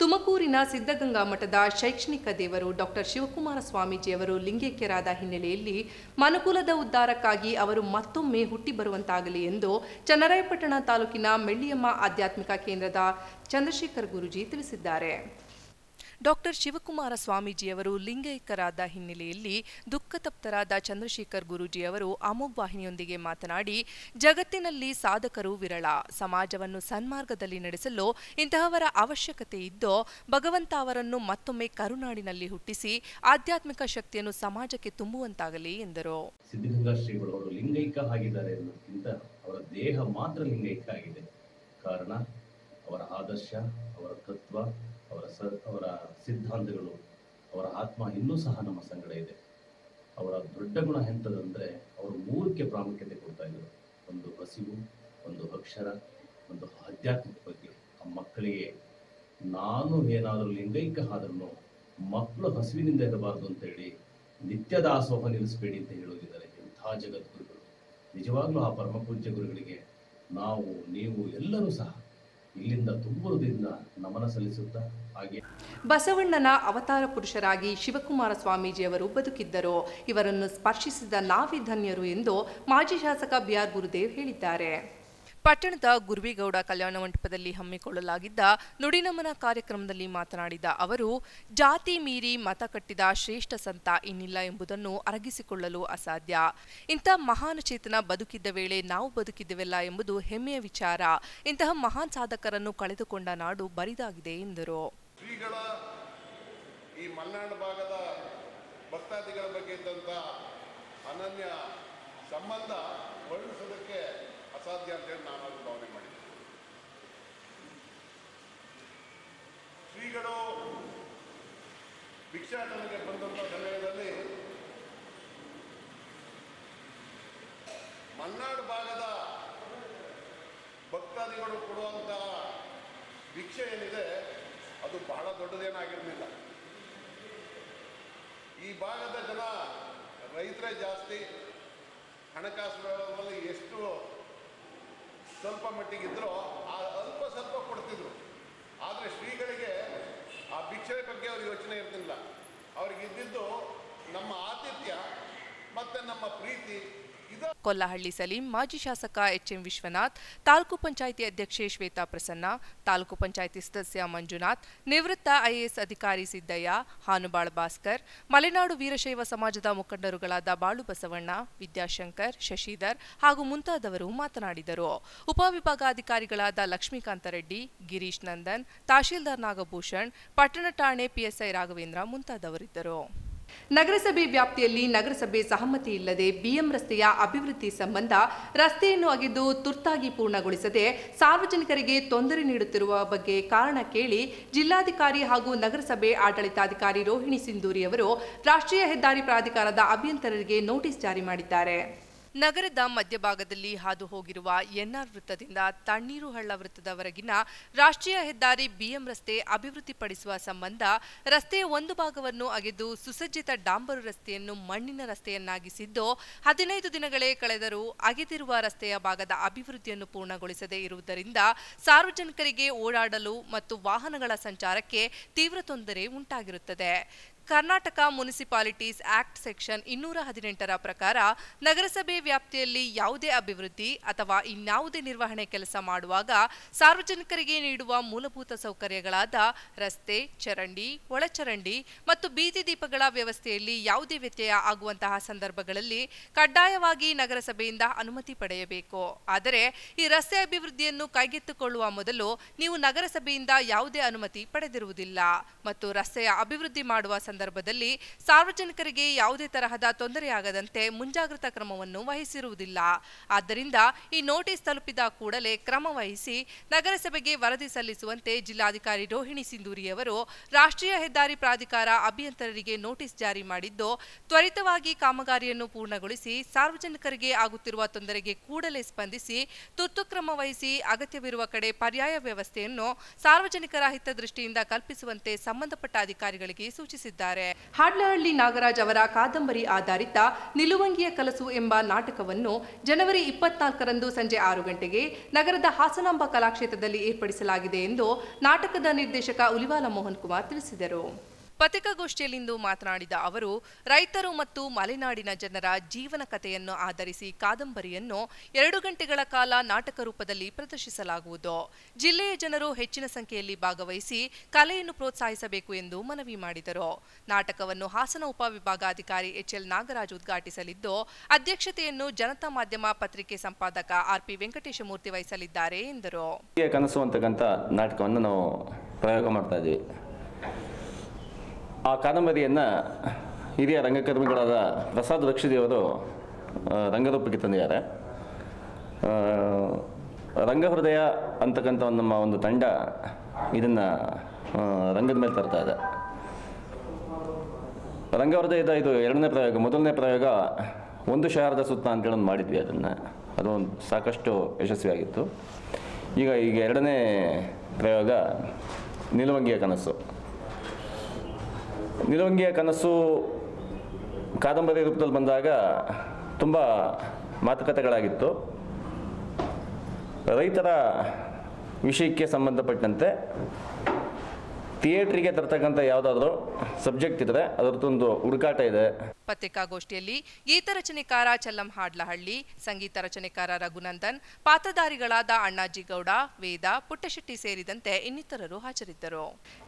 ತುಮಕೂರಿನ ಸಿದ್ಧಗಂಗಾ ಮಠದ ಶೈಕ್ಷಣಿಕ ದೇವರು ಡಾಕ್ಟರ್ ಶಿವಕುಮಾರ ಸ್ವಾಮೀಜಿಯವರು ಲಿಂಗೈಕ್ಯರಾದ ಹಿನ್ನೆಲೆಯಲ್ಲಿ ಮನುಕುಲದ ಉದ್ಧಾರಕ್ಕಾಗಿ ಅವರು ಮತ್ತೊಮ್ಮೆ ಹುಟ್ಟಿ ಬರುವಂತಾಗಲಿ ಎಂದು ಚನ್ನರಾಯಪಟ್ಟಣ ತಾಲೂಕಿನ ಮೆಳ್ಳಿಯಮ್ಮ ಆಧ್ಯಾತ್ಮಿಕ ಕೇಂದ್ರದ ಚಂದ್ರಶೇಖರ್ ಗುರೂಜಿ ತಿಳಿಸಿದ್ದಾರೆ. ಡಾಕ್ಟರ್ ಶಿವಕುಮಾರ ಸ್ವಾಮೀಜಿಯವರು ಲಿಂಗೈಕ್ಯರಾದ ಹಿನ್ನೆಲೆಯಲ್ಲಿ ದುಃಖತಪ್ತರಾದ ಚಂದ್ರಶೇಖರ್ ಗುರೂಜಿಯವರು ಅಮೋಘ್ ವಾಹಿನಿಯೊಂದಿಗೆ ಮಾತನಾಡಿ, ಜಗತ್ತಿನಲ್ಲಿ ಸಾಧಕರು ವಿರಳ. ಸಮಾಜವನ್ನು ಸನ್ಮಾರ್ಗದಲ್ಲಿ ನಡೆಸಲು ಇಂತಹವರ ಅವಶ್ಯಕತೆ ಇದ್ದು, ಭಗವಂತ ಅವರನ್ನು ಮತ್ತೊಮ್ಮೆ ಕರುನಾಡಿನಲ್ಲಿ ಹುಟ್ಟಿಸಿ ಆಧ್ಯಾತ್ಮಿಕ ಶಕ್ತಿಯನ್ನು ಸಮಾಜಕ್ಕೆ ತುಂಬುವಂತಾಗಲಿ ಎಂದರು. ಸಿದ್ಧಗಂಗಾ ಶ್ರೀಗಳು ಲಿಂಗೈಕ್ಯ ಆಗಿದ್ದಾರೆ ಅನ್ನೋದಕ್ಕಿಂತ ಅವರ ದೇಹ ಮಾತ್ರ ಲಿಂಗೈಕ್ಯ ಆಗಿದೆ. ಕಾರಣ ಅವರ ಆದರ್ಶ, ಅವರ ತತ್ವ, ಅವರ ಸಿದ್ಧಾಂತಗಳು, ಅವರ ಆತ್ಮ ಇನ್ನೂ ಸಹ ನಮ್ಮ ಸಂಗಡ ಇದೆ. ಅವರ ದೊಡ್ಡ ಗುಣ ಎಂಥದಂದರೆ ಅವರು 3ಕ್ಕೆ ಪ್ರಾಮುಖ್ಯತೆ ಕೊಡ್ತಾ ಇದ್ರು. ಒಂದು ಹಸಿವು, ಒಂದು ಅಕ್ಷರ, ಒಂದು ಆಧ್ಯಾತ್ಮಿಕ ಬಗ್ಗೆ. ಆ ಮಕ್ಕಳಿಗೆ ನಾನು ಏನಾದರೂ ಲಿಂಗೈಕ್ಯ ಆದ್ರೂ ಮಕ್ಕಳು ಹಸಿವಿನಿಂದ ಇರಬಾರ್ದು ಅಂತೇಳಿ ನಿತ್ಯ ದಾಸೋಹ ನಿಲ್ಲಿಸಬೇಡಿ ಅಂತ ಹೇಳೋದಿದ್ದಾರೆ. ಇಂಥ ಜಗದ್ಗುರುಗಳು. ನಿಜವಾಗ್ಲೂ ಆ ಪರಮಪೂಜ್ಯ ಗುರುಗಳಿಗೆ ನಾವು, ನೀವು ಎಲ್ಲರೂ ಸಹ ಇಲ್ಲಿಂದ ತುಂಬುವುದರಿಂದ ನಮನ ಸಲ್ಲಿಸುತ್ತಾ ಹಾಗೆ ಬಸವಣ್ಣನ ಅವತಾರ ಪುರುಷರಾಗಿ ಶಿವಕುಮಾರ ಸ್ವಾಮೀಜಿಯವರು ಬದುಕಿದ್ದರು. ಇವರನ್ನು ಸ್ಪರ್ಶಿಸಿದ ನಾವೇ ಧನ್ಯರು ಎಂದು ಮಾಜಿ ಶಾಸಕ ಬಿಆರ್ ಗುರುದೇವ್ ಹೇಳಿದ್ದಾರೆ. ಪಟ್ಟಣದ ಗುರುವಿಗೌಡ ಕಲ್ಯಾಣ ಮಂಟಪದಲ್ಲಿ ಹಮ್ಮಿಕೊಳ್ಳಲಾಗಿದ್ದ ನುಡಿನಮನ ಕಾರ್ಯಕ್ರಮದಲ್ಲಿ ಮಾತನಾಡಿದ ಅವರು, ಜಾತಿ ಮೀರಿ ಮತ ಕಟ್ಟಿದ ಶ್ರೇಷ್ಠ ಸಂತ ಇನ್ನಿಲ್ಲ ಎಂಬುದನ್ನು ಅರಗಿಸಿಕೊಳ್ಳಲು ಅಸಾಧ್ಯ. ಇಂಥ ಮಹಾನ್ ಚೇತನ ಬದುಕಿದ್ದ ವೇಳೆ ನಾವು ಬದುಕಿದ್ದೆವಲ್ಲ ಎಂಬುದು ಹೆಮ್ಮೆಯ ವಿಚಾರ. ಇಂತಹ ಮಹಾನ್ ಸಾಧಕರನ್ನು ಕಳೆದುಕೊಂಡ ನಾಡು ಬರಿದಾಗಿದೆ ಎಂದರು. ಶ್ರೀಗಳ ಈ ಮಲೆನಾಡು ಭಾಗದ ಭಕ್ತಾದಿಗಳ ಬಗ್ಗೆ ಇದ್ದಂಥ ಅನನ್ಯ ಸಂಬಂಧ ವರ್ಣಿಸೋದಕ್ಕೆ ಅಸಾಧ್ಯ ಅಂತೇಳಿ ನಾನು ಅದು ಭಾವನೆ ಮಾಡಿದ್ದೆ. ಶ್ರೀಗಳು ಭಿಕ್ಷಾಟನೆಗೆ ಬಂದಂಥ ಸಮಯದಲ್ಲಿ ಮಲೆನಾಡು ಭಾಗದ ಭಕ್ತಾದಿಗಳು ಕೊಡುವಂತಹ ಭಿಕ್ಷೆ ಏನಿದೆ ಅದು ಬಹಳ ದೊಡ್ಡದೇನಾಗಿರಲಿಲ್ಲ. ಈ ಭಾಗದ ಜನ ರೈತರೇ ಜಾಸ್ತಿ, ಹಣಕಾಸು ವ್ಯವಹಾರದಲ್ಲಿ ಎಷ್ಟು ಸ್ವಲ್ಪ ಮಟ್ಟಿಗಿದ್ರೋ ಆ ಅಲ್ಪ ಸ್ವಲ್ಪ ಕೊಡ್ತಿದ್ರು. ಆದರೆ ಶ್ರೀಗಳಿಗೆ ಆ ಭಿಕ್ಷೆ ಬಗ್ಗೆ ಅವ್ರ ಯೋಚನೆ ಇರ್ತಿಲ್ಲ. ಅವ್ರಿಗಿದ್ದಿದ್ದು ನಮ್ಮ ಆತಿಥ್ಯ ಮತ್ತು ನಮ್ಮ ಪ್ರೀತಿ. ಕೊಲ್ಲಹಳ್ಳಿ ಸಲೀಂ, ಮಾಜಿ ಶಾಸಕ ಎಚ್ಎಂ ವಿಶ್ವನಾಥ್, ತಾಲೂಕು ಪಂಚಾಯಿತಿ ಅಧ್ಯಕ್ಷೆ ಶ್ವೇತಾ ಪ್ರಸನ್ನ, ತಾಲೂಕು ಪಂಚಾಯಿತಿ ಸದಸ್ಯ ಮಂಜುನಾಥ್, ನಿವೃತ್ತ ಐಎಎಸ್ ಅಧಿಕಾರಿ ಸಿದ್ದಯ್ಯ, ಹಾನುಬಾಳ್ ಭಾಸ್ಕರ್, ಮಲೆನಾಡು ವೀರಶೈವ ಸಮಾಜದ ಮುಖಂಡರುಗಳಾದ ಬಾಳು ಬಸವಣ್ಣ, ವಿದ್ಯಾಶಂಕರ್, ಶಶಿಧರ್ ಹಾಗೂ ಮುಂತಾದವರು ಮಾತನಾಡಿದರು. ಉಪವಿಭಾಗಾಧಿಕಾರಿಗಳಾದ ಲಕ್ಷ್ಮೀಕಾಂತ ರೆಡ್ಡಿ, ಗಿರೀಶ್ ನಂದನ್, ತಹಶೀಲ್ದಾರ್ ನಾಗಭೂಷಣ್, ಪಟ್ಟಣ ಠಾಣೆ ಪಿಎಸ್ಐ ರಾಘವೇಂದ್ರ ಮುಂತಾದವರಿದ್ದರು. ನಗರಸಭೆ ವ್ಯಾಪ್ತಿಯಲ್ಲಿ ನಗರಸಭೆ ಸಹಮತಿ ಇಲ್ಲದೆ ಬಿಎಂ ರಸ್ತೆಯ ಅಭಿವೃದ್ಧಿ ಸಂಬಂಧ ರಸ್ತೆಯನ್ನು ಅಗೆದು ತುರ್ತಾಗಿ ಪೂರ್ಣಗೊಳಿಸದೆ ಸಾರ್ವಜನಿಕರಿಗೆ ತೊಂದರೆ ನೀಡುತ್ತಿರುವ ಬಗ್ಗೆ ಕಾರಣ ಕೇಳಿ ಜಿಲ್ಲಾಧಿಕಾರಿ ಹಾಗೂ ನಗರಸಭೆ ಆಡಳಿತಾಧಿಕಾರಿ ರೋಹಿಣಿ ಸಿಂಧೂರಿ ಅವರು ರಾಷ್ಟ್ರೀಯ ಹೆದ್ದಾರಿ ಪ್ರಾಧಿಕಾರದ ಅಭಿಯಂತರರಿಗೆ ನೋಟಿಸ್ ಜಾರಿ ಮಾಡಿದ್ದಾರೆ. ನಗರದ ಮಧ್ಯಭಾಗದಲ್ಲಿ ಹಾದು ಹೋಗಿರುವ ಎನ್ಆರ್ ವೃತ್ತದಿಂದ ತಣ್ಣೀರು ಹಳ್ಳ ವೃತ್ತದವರೆಗಿನ ರಾಷ್ಟ್ರೀಯ ಹೆದ್ದಾರಿ ಬಿಎಂ ರಸ್ತೆ ಅಭಿವೃದ್ಧಿಪಡಿಸುವ ಸಂಬಂಧ ರಸ್ತೆಯ ಒಂದು ಭಾಗವನ್ನು ಅಗೆದು ಸುಸಜ್ಜಿತ ಡಾಂಬರು ರಸ್ತೆಯನ್ನು ಮಣ್ಣಿನ ರಸ್ತೆಯನ್ನಾಗಿಸಿದ್ದು 15 ದಿನಗಳೇ ಕಳೆದರೂ ಅಗೆದಿರುವ ರಸ್ತೆಯ ಭಾಗದ ಅಭಿವೃದ್ಧಿಯನ್ನು ಪೂರ್ಣಗೊಳಿಸದೇ ಇರುವುದರಿಂದ ಸಾರ್ವಜನಿಕರಿಗೆ ಓಡಾಡಲು ಮತ್ತು ವಾಹನಗಳ ಸಂಚಾರಕ್ಕೆ ತೀವ್ರ ತೊಂದರೆ ಉಂಟಾಗಿರುತ್ತದೆ. ಕರ್ನಾಟಕ ಮುನಿಸಿಪಾಲಿಟೀಸ್ ಆಕ್ಟ್ ಸೆಕ್ಷನ್ 218ರ ಪ್ರಕಾರ ನಗರಸಭೆ ವ್ಯಾಪ್ತಿಯಲ್ಲಿ ಯಾವುದೇ ಅಭಿವೃದ್ಧಿ ಅಥವಾ ಇನ್ಯಾವುದೇ ನಿರ್ವಹಣೆ ಕೆಲಸ ಮಾಡುವಾಗ ಸಾರ್ವಜನಿಕರಿಗೆ ನೀಡುವ ಮೂಲಭೂತ ಸೌಕರ್ಯಗಳಾದ ರಸ್ತೆ, ಚರಂಡಿ, ಒಳಚರಂಡಿ ಮತ್ತು ಬೀದಿ ದೀಪಗಳ ವ್ಯವಸ್ಥೆಯಲ್ಲಿ ಯಾವುದೇ ವ್ಯತ್ಯಯ ಆಗುವಂತಹ ಸಂದರ್ಭಗಳಲ್ಲಿ ಕಡ್ಡಾಯವಾಗಿ ನಗರಸಭೆಯಿಂದ ಅನುಮತಿ ಪಡೆಯಬೇಕು. ಆದರೆ ಈ ರಸ್ತೆ ಅಭಿವೃದ್ಧಿಯನ್ನು ಕೈಗೆತ್ತಿಕೊಳ್ಳುವ ಮೊದಲು ನೀವು ನಗರಸಭೆಯಿಂದ ಯಾವುದೇ ಅನುಮತಿ ಪಡೆದಿರುವುದಿಲ್ಲ ಮತ್ತು ರಸ್ತೆಯ ಅಭಿವೃದ್ಧಿ ಮಾಡುವ ಸಂದರ್ಭದಲ್ಲಿ ಸಾರ್ವಜನಿಕರಿಗೆ ಯಾವುದೇ ತರಹದ ತೊಂದರೆಯಾಗದಂತೆ ಮುಂಜಾಗ್ರತಾ ಕ್ರಮವನ್ನು ವಹಿಸಿರುವುದಿಲ್ಲ. ಆದ್ದರಿಂದ ಈ ನೋಟಿಸ್ ತಲುಪಿದ ಕೂಡಲೇ ಕ್ರಮ ವಹಿಸಿ ನಗರಸಭೆಗೆ ವರದಿ ಸಲ್ಲಿಸುವಂತೆ ಜಿಲ್ಲಾಧಿಕಾರಿ ರೋಹಿಣಿ ಸಿಂಧೂರಿ ಅವರು ರಾಷ್ಟ್ರೀಯ ಹೆದ್ದಾರಿ ಪ್ರಾಧಿಕಾರ ಅಭಿಯಂತರರಿಗೆ ನೋಟಿಸ್ ಜಾರಿ ಮಾಡಿದ್ದು, ತ್ವರಿತವಾಗಿ ಕಾಮಗಾರಿಯನ್ನು ಪೂರ್ಣಗೊಳಿಸಿ ಸಾರ್ವಜನಿಕರಿಗೆ ಆಗುತ್ತಿರುವ ತೊಂದರೆಗೆ ಕೂಡಲೇ ಸ್ಪಂದಿಸಿ ತುರ್ತು ಕ್ರಮ ವಹಿಸಿ ಅಗತ್ಯವಿರುವ ಕಡೆ ಪರ್ಯಾಯ ವ್ಯವಸ್ಥೆಯನ್ನು ಸಾರ್ವಜನಿಕರ ಹಿತದೃಷ್ಟಿಯಿಂದ ಕಲ್ಪಿಸುವಂತೆ ಸಂಬಂಧಪಟ್ಟ ಅಧಿಕಾರಿಗಳಿಗೆ ಸೂಚಿಸಿದ್ದಾರೆ. ಹಾಡ್ಲಹಳ್ಳಿ ನಾಗರಾಜ್ ಅವರ ಕಾದಂಬರಿ ಆಧಾರಿತ ನಿಲುವಂಗಿಯ ಕನಸು ಎಂಬ ನಾಟಕವನ್ನು ಜನವರಿ 24ರಂದು ಸಂಜೆ 6 ಗಂಟೆಗೆ ನಗರದ ಹಾಸನಾಂಬ ಕಲಾಕ್ಷೇತ್ರದಲ್ಲಿ ಏರ್ಪಡಿಸಲಾಗಿದೆ ಎಂದು ನಾಟಕದ ನಿರ್ದೇಶಕ ಉಲಿವಾಲ ಮೋಹನ್ ಕುಮಾರ್ ತಿಳಿಸಿದರು. ಪತ್ರಿಕಾಗೋಷ್ಠಿಯಲ್ಲಿಂದು ಮಾತನಾಡಿದ ಅವರು, ರೈತರು ಮತ್ತು ಮಲೆನಾಡಿನ ಜನರ ಜೀವನ ಕಥೆಯನ್ನು ಆಧರಿಸಿ ಕಾದಂಬರಿಯನ್ನು 2 ಗಂಟೆಗಳ ಕಾಲ ನಾಟಕ ರೂಪದಲ್ಲಿ ಪ್ರದರ್ಶಿಸಲಾಗುವುದು. ಜಿಲ್ಲೆಯ ಜನರು ಹೆಚ್ಚಿನ ಸಂಖ್ಯೆಯಲ್ಲಿ ಭಾಗವಹಿಸಿ ಕಲೆಯನ್ನು ಪ್ರೋತ್ಸಾಹಿಸಬೇಕು ಎಂದು ಮನವಿ ಮಾಡಿದರು. ನಾಟಕವನ್ನು ಹಾಸನ ಉಪವಿಭಾಗಾಧಿಕಾರಿ ಎಚ್ಎಲ್ ನಾಗರಾಜ್ ಉದ್ಘಾಟಿಸಲಿದ್ದು, ಅಧ್ಯಕ್ಷತೆಯನ್ನು ಜನತಾ ಮಾಧ್ಯಮ ಪತ್ರಿಕೆ ಸಂಪಾದಕ ಆರ್ಪಿ ವೆಂಕಟೇಶಮೂರ್ತಿ ವಹಿಸಲಿದ್ದಾರೆ ಎಂದರು. ಕನಸು ಅಂತಕ್ಕಂಥ ನಾಟಕವನ್ನು ನಾವು ಪ್ರಯೋಗ ಮಾಡ್ತಾ ಇದ್ದೀವಿ. ಆ ಕಾದಂಬರಿಯನ್ನು ಹಿರಿಯ ರಂಗಕರ್ಮಿಗಳಾದ ಪ್ರಸಾದ್ ರಕ್ಷಿದೇವರು ರಂಗರೂಪಕ್ಕೆ ತಂದಿದ್ದಾರೆ. ರಂಗಹೃದಯ ಅಂತಕ್ಕಂಥ ನಮ್ಮ ಒಂದು ತಂಡ ಇದನ್ನು ರಂಗದ ಮೇಲೆ ತರ್ತಾ ಇದೆ. ರಂಗಹೃದಯದ ಇದು 2ನೇ ಪ್ರಯೋಗ. ಮೊದಲನೇ ಪ್ರಯೋಗ ಒಂದು ಶಹರದ ಸುತ್ತ ಅಂತೇಳಿ ಒಂದು ಮಾಡಿದ್ವಿ. ಅದು ಸಾಕಷ್ಟು ಯಶಸ್ವಿಯಾಗಿತ್ತು. ಈಗ 2ನೇ ಪ್ರಯೋಗ ನಿಲುವಂಗಿಯ ಕನಸು. ನಿಲುವಂಗಿಯ ಕನಸು ಕಾದಂಬರಿ ರೂಪದಲ್ಲಿ ಬಂದಾಗ ತುಂಬ ಮಾತುಕತೆಗಳಾಗಿತ್ತು. ರೈತರ ವಿಷಯಕ್ಕೆ ಸಂಬಂಧಪಟ್ಟಂತೆ ಥಿಯೇಟ್ರಿಗೆ ತರ್ತಕ್ಕಂಥ ಯಾವುದಾದ್ರೂ ಸಬ್ಜೆಕ್ಟ್ ಇದ್ದರೆ ಅದರದ್ದೊಂದು ಹುಡುಕಾಟ ಇದೆ. ಪತ್ರಿಕಾಗೋಷ್ಠಿಯಲ್ಲಿ ಗೀತ ರಚನೆಕಾರ ಚಲ್ಲಂ ಹಾಡ್ಲಹಳ್ಳಿ, ಸಂಗೀತ ರಚನೆಕಾರ ರಘುನಂದನ್, ಪಾತ್ರಧಾರಿಗಳಾದ ಅಣ್ಣಾಜಿ ಗೌಡ, ವೇದ, ಪುಟ್ಟಶೆಟ್ಟಿ ಸೇರಿದಂತೆ ಇನ್ನಿತರರು ಹಾಜರಿದ್ದರು.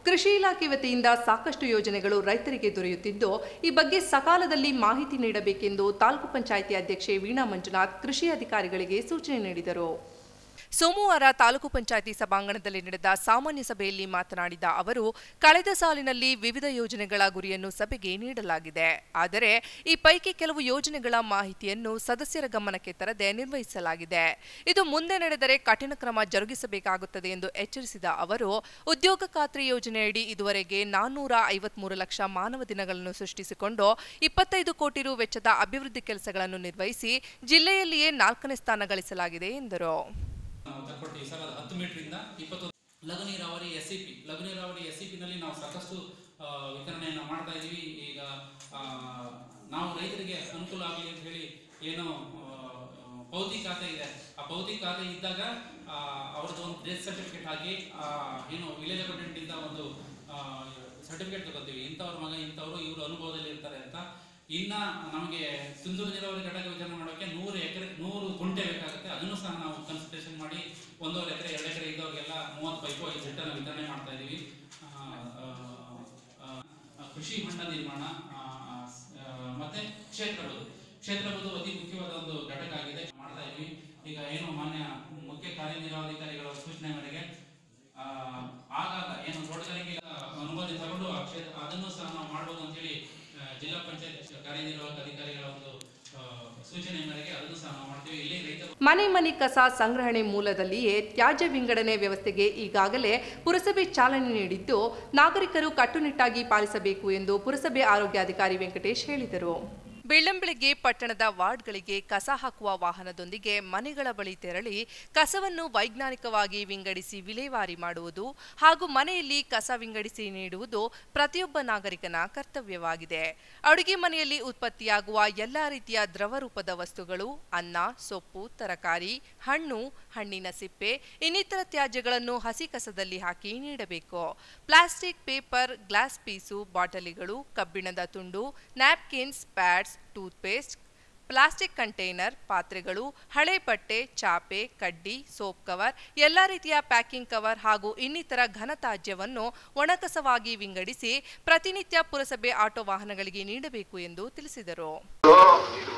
ಕೃಷಿ ಇಲಾಖೆ ವತಿಯಿಂದ ಸಾಕಷ್ಟು ಯೋಜನೆಗಳು ರೈತರಿಗೆ ದೊರೆಯುತ್ತಿದ್ದು, ಈ ಬಗ್ಗೆ ಸಕಾಲದಲ್ಲಿ ಮಾಹಿತಿ ನೀಡಬೇಕೆಂದು ತಾಲೂಕು ಪಂಚಾಯಿತಿ ಅಧ್ಯಕ್ಷೆ ವೀಣಾ ಮಂಜುನಾಥ್ ಕೃಷಿ ಅಧಿಕಾರಿಗಳಿಗೆ ಸೂಚನೆ ನೀಡಿದರು. ಸೋಮವಾರ ತಾಲೂಕು ಪಂಚಾಯಿತಿ ಸಭಾಂಗಣದಲ್ಲಿ ನಡೆದ ಸಾಮಾನ್ಯ ಸಭೆಯಲ್ಲಿ ಮಾತನಾಡಿದ ಅವರು, ಕಳೆದ ಸಾಲಿನಲ್ಲಿ ವಿವಿಧ ಯೋಜನೆಗಳ ಗುರಿಯನ್ನು ಸಭೆಗೆ ನೀಡಲಾಗಿದೆ. ಆದರೆ ಈ ಪೈಕಿ ಕೆಲವು ಯೋಜನೆಗಳ ಮಾಹಿತಿಯನ್ನು ಸದಸ್ಯರ ಗಮನಕ್ಕೆ ತರದೆ ನಿರ್ವಹಿಸಲಾಗಿದೆ. ಇದು ಮುಂದೆ ನಡೆದರೆ ಕಠಿಣ ಕ್ರಮ ಜರುಗಿಸಬೇಕಾಗುತ್ತದೆ ಎಂದು ಎಚ್ಚರಿಸಿದ ಅವರು, ಉದ್ಯೋಗ ಖಾತ್ರಿ ಯೋಜನೆಯಡಿ ಇದುವರೆಗೆ 453 ಲಕ್ಷ ಮಾನವ ದಿನಗಳನ್ನು ಸೃಷ್ಟಿಸಿಕೊಂಡು 25 ಕೋಟಿ ರು ವೆಚ್ಚದ ಅಭಿವೃದ್ಧಿ ಕೆಲಸಗಳನ್ನು ನಿರ್ವಹಿಸಿ ಜಿಲ್ಲೆಯಲ್ಲಿಯೇ 4ನೇ ಸ್ಥಾನ ಗಳಿಸಲಾಗಿದೆ ಎಂದರು. ಈ ಸಲ 10 ಮೀಟರಿಂದ 20 ಲಘು ನೀರಾವರಿ ಎಸ್ಸಿಪಿನಲ್ಲಿ ನಾವು ಸಾಕಷ್ಟು ವಿತರಣೆಯನ್ನು ಮಾಡ್ತಾ ಇದ್ದೀವಿ. ಈಗ ನಾವು ರೈತರಿಗೆ ಅನುಕೂಲ ಆಗಲಿ ಅಂತ ಹೇಳಿ ಏನು ಪೌತಿ ಖಾತೆ ಇದೆ, ಆ ಪೌತಿ ಖಾತೆ ಇದ್ದಾಗ ಅವ್ರದ್ದು ಒಂದು ಡೆತ್ ಸರ್ಟಿಫಿಕೇಟ್ ಹಾಕಿ ಏನು ವಿಲೇಜ್ ಅಕೌಂಟೆಂಟಿಂದ ಒಂದು ಸರ್ಟಿಫಿಕೇಟ್ ತಗೋತೀವಿ, ಇಂಥವ್ರ ಮಗ ಇಂಥವ್ರು ಇವರು ಅನುಭವದಲ್ಲಿ ಇರ್ತಾರೆ ಅಂತ. ಇನ್ನು ನಮಗೆ ತುಂತುರು ನೀರಾವರಿ ಘಟಕ ವಿತರಣೆ ಮಾಡೋಕ್ಕೆ 100 ಗುಂಟೆ ಬೇಕಾಗುತ್ತೆ. ಅದನ್ನು ಸಹ ನಾವು ಕನ್ಸಲ್ಟೇಷನ್ ಮಾಡಿ 1.5 ಎಕರೆ 2 ಎಕರೆ ಇದ್ದವ್ರಿಗೆಲ್ಲ 30 ಪೈಪು 5 ಸೆಟ್ಟನ್ನು ವಿತರಣೆ ಮಾಡ್ತಾ ಇದ್ದೀವಿ. ಕೃಷಿ ಹೊಂಡ ನಿರ್ಮಾಣ ಮತ್ತೆ ಕ್ಷೇತ್ರಬದ್ದು ಅತಿ ಮುಖ್ಯವಾದ ಒಂದು ಘಟಕ ಆಗಿದೆ, ಮಾಡ್ತಾ ಇದ್ದೀವಿ. ಈಗ ಏನು ಮಾನ್ಯ ಮುಖ್ಯ ಕಾರ್ಯನಿರ್ವಹಣಾಧಿಕಾರಿಗಳ ಸೂಚನೆ ಮೇರೆಗೆ ಆಗಾಗ ಏನು ತೋಟಗಾರಿಕೆ ಅನುಮತಿ ತಗೊಂಡು ಅದನ್ನು ಸಹ ನಾವು ಮಾಡ್ಬೋದು ಅಂತೇಳಿ ಜಿಲ್ಲಾ ಪಂಚಾಯತ್ ಕಾರ್ಯನಿರ್ವಾಹಕ ಅಧಿಕಾರಿಗಳ ಒಂದು ಸೂಚನೆ ಮೇರೆಗೆ ಅದನ್ನು ಸಹ ನಾವು ಮಾಡ್ತೀವಿ. ಇಲ್ಲಿ ರೈತ ಮನೆ ಕಸ ಸಂಗ್ರಹಣೆ ಮೂಲದಲ್ಲಿಯೇ ತ್ಯಾಜ್ಯ ವಿಂಗಡಣೆ ವ್ಯವಸ್ಥೆಗೆ ಈಗಾಗಲೇ ಪುರಸಭೆ ಚಾಲನೆ ನೀಡಿದ್ದು, ನಾಗರಿಕರು ಕಟ್ಟುನಿಟ್ಟಾಗಿ ಪಾಲಿಸಬೇಕು ಎಂದು ಪುರಸಭೆ ಆರೋಗ್ಯಾಧಿಕಾರಿ ವೆಂಕಟೇಶ್ ಹೇಳಿದರು. ಬೆಳ್ಳಂಬೆಳಗ್ಗೆ ಪಟ್ಟಣದ ವಾರ್ಡ್ಗಳಿಗೆ ಕಸ ಹಾಕುವ ವಾಹನದೊಂದಿಗೆ ಮನೆಗಳ ಬಳಿ ತೆರಳಿ ಕಸವನ್ನು ವೈಜ್ಞಾನಿಕವಾಗಿ ವಿಂಗಡಿಸಿ ವಿಲೇವಾರಿ ಮಾಡುವುದು ಹಾಗೂ ಮನೆಯಲ್ಲಿ ಕಸ ವಿಂಗಡಿಸಿ ನೀಡುವುದು ಪ್ರತಿಯೊಬ್ಬ ನಾಗರಿಕನ ಕರ್ತವ್ಯವಾಗಿದೆ. ಅಡುಗೆ ಮನೆಯಲ್ಲಿ ಉತ್ಪತ್ತಿಯಾಗುವ ಎಲ್ಲಾ ರೀತಿಯ ದ್ರವ ರೂಪದ ವಸ್ತುಗಳು, ಅನ್ನ, ಸೊಪ್ಪು, ತರಕಾರಿ, ಹಣ್ಣು, ಹಣ್ಣಿನ ಸಿಪ್ಪೆ ಇನ್ನಿತರ ತ್ಯಾಜ್ಯಗಳನ್ನು ಹಸಿ ಕಸದಲ್ಲಿ ಹಾಕಿ ನೀಡಬೇಕು. ಪ್ಲಾಸ್ಟಿಕ್, ಪೇಪರ್, ಗ್ಲಾಸ್ ಪೀಸು, ಬಾಟಲಿಗಳು, ಕಬ್ಬಿಣದ ತುಂಡು, napkins, pads, toothpaste, plastic container, ಪಾತ್ರೆಗಳು, ಹಳೆ ಬಟ್ಟೆ, ಚಾಪೆ, ಕಡ್ಡಿ, ಸೋಪ್ ಕವರ್, ಎಲ್ಲ ರೀತಿಯ ಪ್ಯಾಕಿಂಗ್ ಕವರ್ ಹಾಗೂ ಇನ್ನಿತರ ಘನತ್ಯಾಜ್ಯವನ್ನು ಒಣಕಸವಾಗಿ ವಿಂಗಡಿಸಿ ಪ್ರತಿನಿತ್ಯ ಪುರಸಭೆ ಆಟೋ ವಾಹನಗಳಿಗೆ ನೀಡಬೇಕು ಎಂದು ತಿಳಿಸಿದರು.